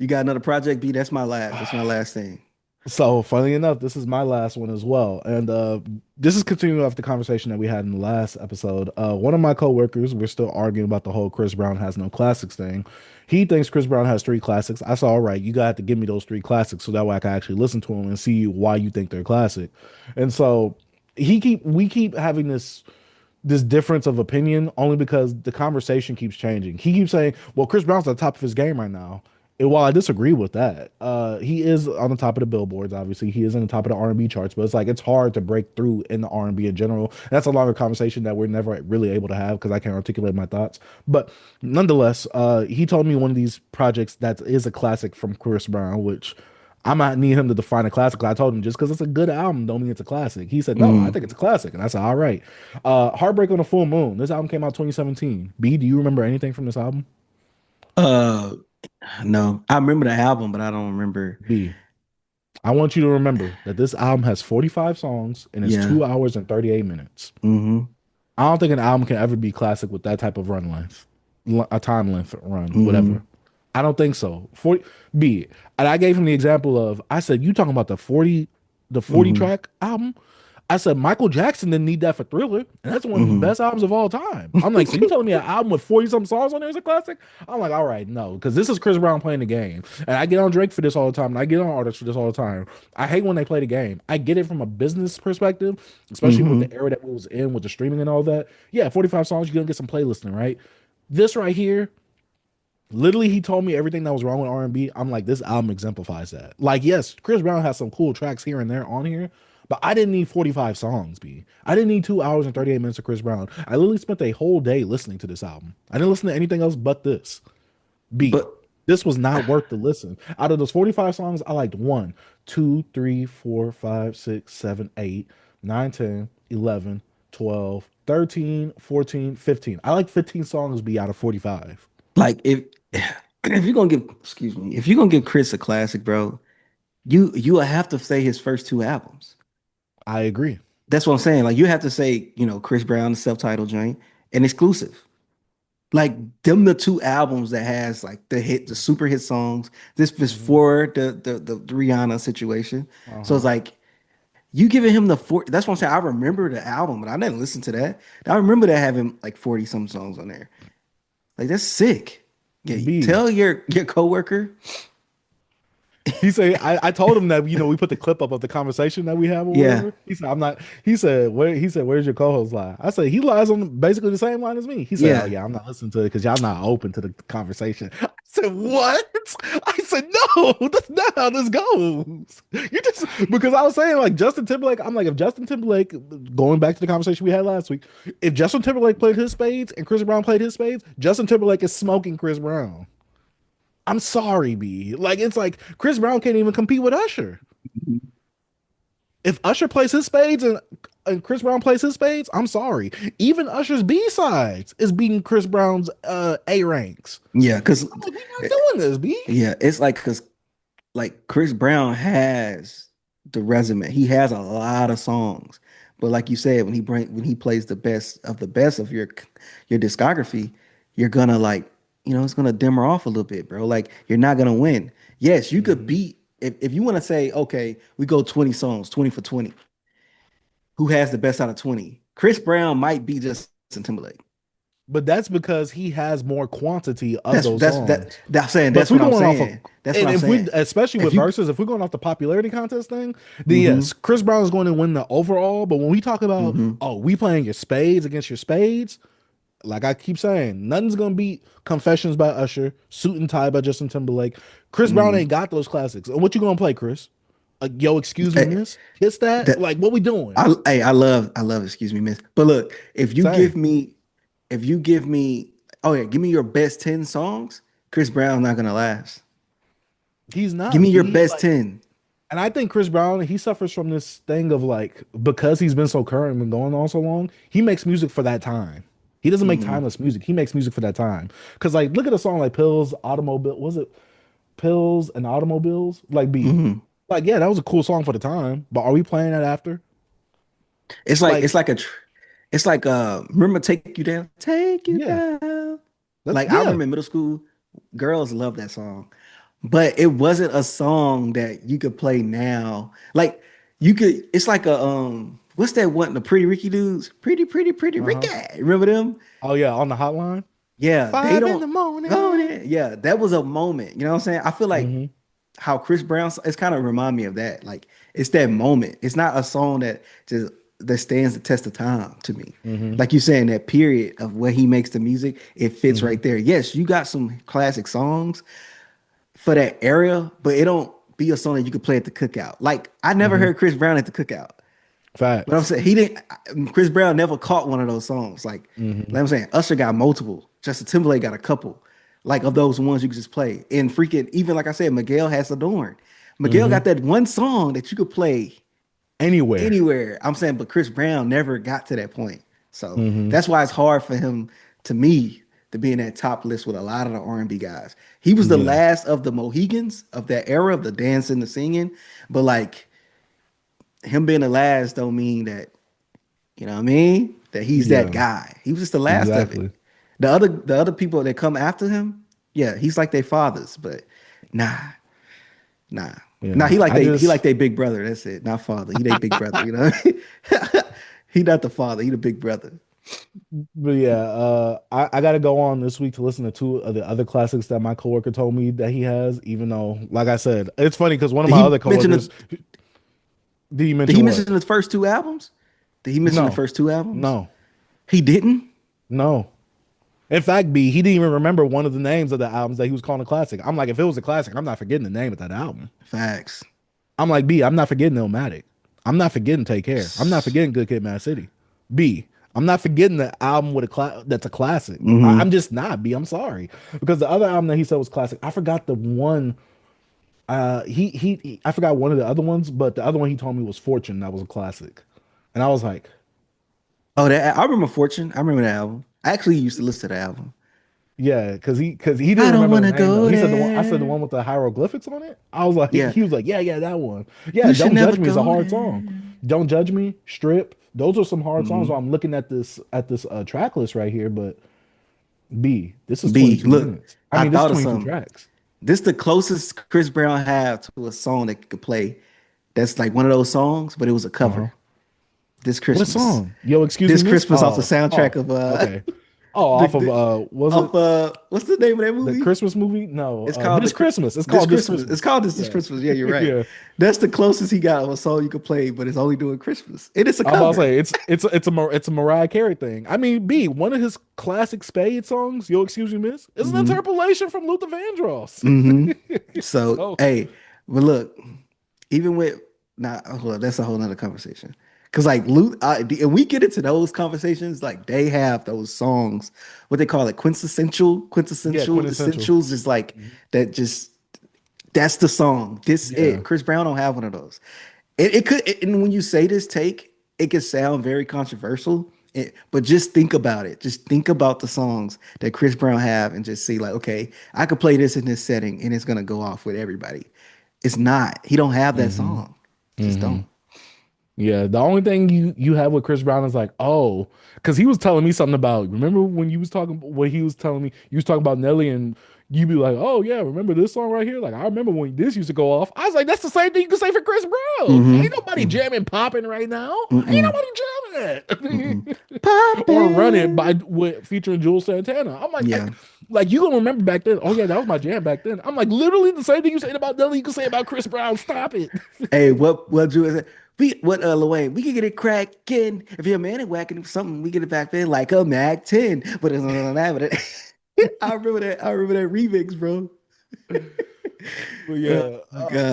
You got another project, B? That's my last. That's my last thing. So, funny enough, this is my last one as well. And this is continuing off the conversation that we had in the last episode. One of my coworkers, we're still arguing about the whole Chris Brown has no classics thing. He thinks Chris Brown has three classics. I said, all right, you got to give me those three classics so that way I can actually listen to them and see why you think they're classic. And so we keep having this difference of opinion only because the conversation keeps changing. He keeps saying, "Well, Chris Brown's at the top of his game right now." And while I disagree with that, he is on the top of the billboards. Obviously, he is on the top of the R&B charts. But it's like it's hard to break through in the R&B in general. That's a longer conversation that we're never really able to have because I can't articulate my thoughts. But nonetheless, he told me one of these projects that is a classic from Chris Brown, which I might need him to define a classic. I told him just because it's a good album don't mean it's a classic. He said, no, I Mm. think it's a classic. And I said, all right. Heartbreak on a Full Moon. This album came out 2017. B, do you remember anything from this album? Uh, no, I remember the album, but I don't remember. B, I want you to remember that this album has 45 songs and it's Yeah. 2 hours and 38 minutes. Mm-hmm. I don't think an album can ever be classic with that type of run length, a time length run, Mm-hmm. whatever. I don't think so. 40 B. And I gave him the example of I said, you talking about the 40 Mm-hmm. track album? I said Michael Jackson didn't need that for Thriller, and that's one of the Mm-hmm. best albums of all time. I'm like, so you telling me an album with 40 some songs on there is a classic? I'm like, all right, no, because this is Chris Brown playing the game. And I get on Drake for this all the time, and I get on artists for this all the time. I hate when they play the game. I get it from a business perspective, especially with Mm-hmm. the era that we was in with the streaming and all that. Yeah, 45 songs, you're gonna get some playlisting, right? This right here, literally, he told me everything that was wrong with R&B. I'm like, this album exemplifies that. Like, yes, Chris Brown has some cool tracks here and there on here, but I didn't need 45 songs, B. I didn't need 2 hours and 38 minutes of Chris Brown. I literally spent a whole day listening to this album. I didn't listen to anything else but this. B. But This was not worth the listen. Out of those 45 songs, I liked one, two, three, four, five, six, seven, 8, 9, 10, 11, 12, 13, 14, 15. I like 15 songs B out of 45. like if you're gonna give, excuse me, if you're gonna give Chris a classic, bro, you will have to say his first two albums. I agree. That's what I'm saying. Like you have to say, Chris Brown, the self-titled joint, and exclusive. Like them the two albums that has like the super hit songs. This was Mhm. for the Rihanna situation. So it's Uh-huh. like you giving him the four. That's what I'm saying. I remember the album, but I didn't listen to that. I remember that having like 40 some songs on there. Like that's sick. Yeah, B. tell your coworker. He said, I told him that, we put the clip up of the conversation that we have or Yeah. whatever. He said, I'm not, he said, where's your co-host lie? I said, he lies on basically the same line as me. He said, oh Yeah. yeah, I'm not listening to it because y'all not open to the conversation. I said, what? I said, no, that's not how this goes. You just, because I was saying like Justin Timberlake, I'm like, if Justin Timberlake, going back to the conversation we had last week, if Justin Timberlake played his spades and Chris Brown played his spades, Justin Timberlake is smoking Chris Brown. I'm sorry, B. Like it's like Chris Brown can't even compete with Usher. If Usher plays his spades and Chris Brown plays his spades, I'm sorry. Even Usher's B sides is beating Chris Brown's A ranks. Yeah, because I'm like, we're not doing this, B. yeah, it's like because like Chris Brown has the resume. He has a lot of songs. But like you said, when he plays the best of your discography, you're gonna like, it's gonna dimmer off a little bit, bro. Like you're not gonna win. Yes, you could Mhm. beat if you want to say, okay, we go 20 songs, 20 for 20. Who has the best out of 20? Chris Brown might be Justin Timberlake. But that's because he has more quantity of That's those that's that songs. that's saying But if that's we're what I'm going off of, saying. That's what and I'm if we, saying. especially If with you verses, if we're going off the popularity contest thing, then hmm yes, Chris Brown is going to win the overall. But when we talk about, hmm oh, we playing your spades against your spades, like I keep saying, nothing's gonna beat Confessions by Usher, Suit and Tie by Justin Timberlake. Chris Brown hmm ain't got those classics. And what you gonna play, Chris? Yo, excuse me, Hey, miss. Kiss that? that Like, what we doing? I love excuse me, miss. But look, Same. if you give me oh yeah, give me your best 10 songs, Chris Brown's not gonna last. He's Give me not your B. best Like, 10. and I think Chris Brown, he suffers from this thing of like, because he's been so current and been going on so long, he makes music for that time. He doesn't make hmm timeless music. He makes music for that time. Cause like, look at a song like Pills, Automobile. Was it Pills and Automobiles? Like B. hmm Like, yeah, that was a cool song for the time, but are we playing that after? It's like Like, it's like remember Take You Down? Take You yeah, Down. that's Like I yeah. remember in middle school, girls love that song. but it wasn't a song that you could play now. Like you could, it's like a what's that one? The Pretty Ricky dudes, pretty Ricky. Uh-huh. Remember them? Oh yeah, on the hotline. Yeah, they 5 in don't the go morning. in. Yeah, that was a moment. You know what I'm saying? I feel like Hmm. how Chris Brown, it's kind of remind me of that. Like it's that moment. It's not a song that stands the test of time to me. Hmm. Like you saying, that period of where he makes the music, it fits Hmm. right there. Yes, you got some classic songs for that area, but it don't be a song that you could play at the cookout. Like I never Hmm. heard Chris Brown at the cookout. But I'm Facts. saying he didn't. Chris Brown never caught one of those songs. Hmm. Like I'm saying, Usher got multiple. Justin Timberlake got a couple. Like of those ones you could just play. And freaking even like I said, Miguel has Adorn. Miguel got Hmm. that one song that you could play Anywhere. anywhere. I'm saying, but Chris Brown never got to that point. So Hmm. that's why it's hard for him to me to be in that top list with a lot of the R&B guys. He was the Yeah. last of the Mohegans of that era of the dancing, the singing. But like him being the last don't mean that you know what I mean? That he's that Yeah. guy. He was just the last of it. Exactly. The other people that come after him, yeah, he's like their fathers, but nah, nah. Nah, Yeah. he like I they he just like their big brother. That's it. Not father. He their big brother, you know? He not the father, he the big brother. But yeah, I gotta go on this week to listen to two of the other classics that my coworker told me that he has, even though, like I said, it's funny because one of Did my he other mention coworkers, did he did mention he mention what? the first two albums? Did he mention the No, first two albums? no, He didn't? no. In fact, B, he didn't even remember one of the names of the albums that he was calling a classic. I'm like, if it was a classic, I'm not forgetting the name of that album. Facts. I'm like, B, I'm not forgetting Illmatic. I'm not forgetting Take Care. I'm not forgetting Good Kid, Mad City. B, I'm not forgetting the album with that's a classic. I'm Hmm. just not, B. I'm sorry. Because the other album that he said was classic, I forgot the one. I forgot one of the other ones, but the other one he told me was Fortune. That was a classic, and I was like, Oh, that I remember Fortune. I remember that album. I actually used to listen to the album. yeah, because he didn't I don't remember the want to name though. go He said the one. I said the there. one with the hieroglyphics on it. I was like, Yeah. he was like, yeah, yeah, that one. Yeah, You should Don't never Judge Me is a go hard song. there. Don't Judge Me, Strip. Those are some hard songs. Hmm. While I'm looking at this track list right here, but B, this is B, 22 look, minutes. I I mean, this is thought of 22 something. tracks. This the closest Chris Brown have to a song that could play. That's like one of those songs, but it was a Uh-huh. cover. This What Christmas. song? Yo, excuse me, This miss. Christmas off the Oh, soundtrack oh, of okay. Oh, the, off of the was it of what's the name of that the movie? Christmas movie? No, It's called This Christmas. It's This called This Christmas. It's Christmas. called This Yeah, Christmas. Yeah, you're right. yeah. That's the closest he got of a song you could play, but it's only doing Christmas. And it's a I'm about to cover. say it's a Mariah Carey thing. I mean, B, one of his classic Spade songs, Yo, excuse me, miss, is an Hmm. interpolation from Luther Vandross. Hmm. So, So, hey, but look, even with nah, hold on, that's a whole nother conversation. Cause like Luke, and we get into those conversations, like they have those songs, what they call it, yeah, quintessential quintessential. essentials is like that. Just that's the song. This Yeah. it. Chris Brown don't have one of those. And when you say this take, it could sound very controversial. But just think about it. Just think about the songs that Chris Brown have, and just see like, okay, I could play this in this setting, and it's gonna go off with everybody. It's not. He don't have that Hmm. song. Just Hmm. don't. Yeah, the only thing you have with Chris Brown is like, oh, because he was telling me something about. Remember when you was talking? What he was telling me, you was talking about Nelly, and you be like, oh yeah, remember this song right here? Like I remember when this used to go off. I was like, that's the same thing you can say for Chris Brown. Ain't nobody Mm-hmm. jamming popping right now. Ain't Mm-mm. nobody jamming Mm-mm. it. Or Run It by Poppin'. with featuring Jules Santana. I'm like, Yeah. like you gonna remember back then? Oh yeah, that was my jam back then. I'm like, literally the same thing you said about Nelly, you can say about Chris Brown. Stop it. Hey, what Drew is we what Lil we can get it cracking. If you're a man and whacking something, we get it back then like a Mac 10. But it's not that, but I remember that. I remember that remix, bro. But Oh yeah,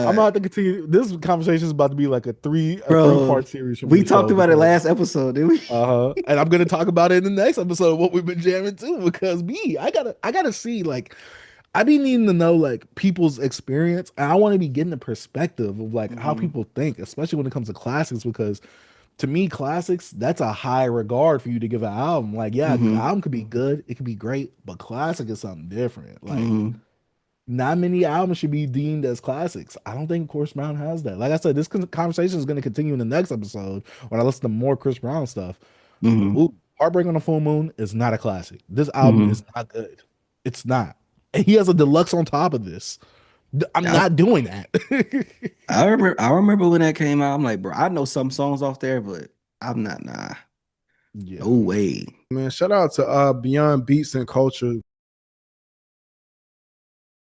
I'm God. about to continue. This conversation is about to be like a three Bro, part series for we me, talked show about it because last episode, did we? and I'm gonna talk about it in the next episode what we've been jamming too because me I gotta see like I be needing to know like people's experience and I want to be getting the perspective of like how Hmm. people think, especially when it comes to classics because to me classics that's a high regard for you to give an album. Like yeah, Hmm. album could be good, it could be great, but classic is something different. Like Hmm. not many albums should be deemed as classics. I don't think Chris Brown has that. Like I said, this conversation is going to continue in the next episode when I listen to more Chris Brown stuff. But Hmm. ooh, Heartbreak on the Full Moon is not a classic. This album is Hmm. not good. It's not. And he has a deluxe on top of this. I'm I, not doing that. I remember when that came out. I'm like, bro, I know some songs off there, but I'm not, nah. No Yeah. way. Man, shout out to Beyond Beats and Culture.